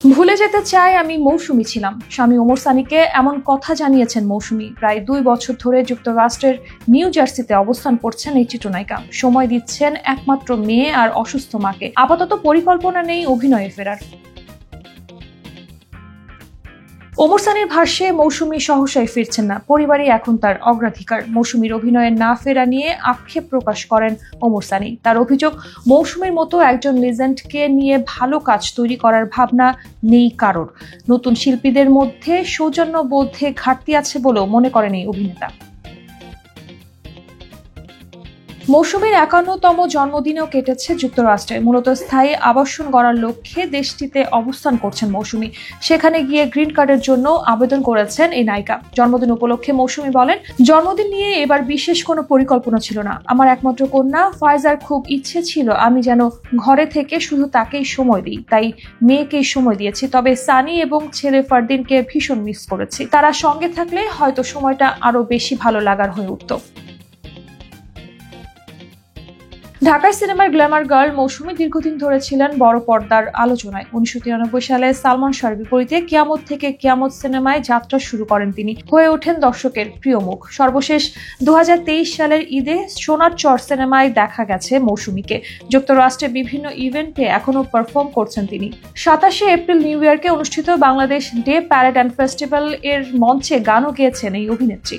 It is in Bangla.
ভুলে যেতে চাই আমি মৌসুমী ছিলাম। স্বামী ওমর সানিকে এমন কথা জানিয়েছেন মৌসুমী। প্রায় 2 বছর ধরে যুক্তরাষ্ট্রের নিউ জার্সিতে অবস্থান করছেন এই চিত্রনায়িকা। সময় দিচ্ছেন একমাত্র মেয়ে আর অসুস্থ মাকে। আপাতত পরিকল্পনা নেই অভিনয়ে ফেরার। ওমর সানির ভাষ্যে মৌসুমী সহসায় ফিরছেন না, পরিবারই এখন তার অগ্রাধিকার। মৌসুমীর অভিনয়ে না ফেরা নিয়ে আক্ষেপ প্রকাশ করেন ওমর সানি। তার অভিযোগ, মৌসুমীর মতো একজন লেজেন্ডকে নিয়ে ভালো কাজ তৈরি করার ভাবনা নেই কারোর। নতুন শিল্পীদের মধ্যে সৌজন্যবোধে ঘাটতি আছে বলেও মনে করেন এই অভিনেতা। মৌসুমীর 51তম জন্মদিনেও কেটেছে যুক্তরাষ্ট্রে। মূলত স্থায়ী আবাসন গড়ার লক্ষ্যে দেশটিতে অবস্থান করছেন মৌসুমী। সেখানে গিয়ে গ্রিন কার্ডের জন্য আবেদন করেছেন এই নায়িকা। জন্মদিন উপলক্ষে মৌসুমী বলেন, জন্মদিন নিয়ে এবার বিশেষ কোনো পরিকল্পনা ছিল না। আমার একমাত্র কন্যা ফায়জার খুব ইচ্ছে ছিল আমি যেন ঘরে থেকে শুধু তাকেই সময় দিই, তাই মেয়েকেই সময় দিয়েছি। তবে সানি এবং ছেলে ফারদিনকে ভীষণ মিস করেছি। তারা সঙ্গে থাকলে হয়তো সময়টা আরো বেশি ভালো লাগার হয়ে উঠত। ঢাকার সিনেমার গ্ল্যামার গার্ল মৌসুমী দীর্ঘদিন ধরে ছিলেন বড় পর্দার আলোচনায়। 1993 সালে সালমান শাহর বিপরীতে কিয়ামত থেকে কিয়ামত সিনেমায় যাত্রা শুরু করেন তিনি। হয়ে ওঠেন দর্শকের প্রিয় মুখ। সর্বশেষ 2023 সালের ঈদে সোনার চর সিনেমায় দেখা গেছে মৌসুমীকে। যুক্তরাষ্ট্রে বিভিন্ন ইভেন্টে এখনো পারফর্ম করছেন তিনি। 27 এপ্রিল নিউ ইয়র্কে অনুষ্ঠিত Bangladesh day parade and festival এর মঞ্চে গানও গেয়েছেন এই অভিনেত্রী।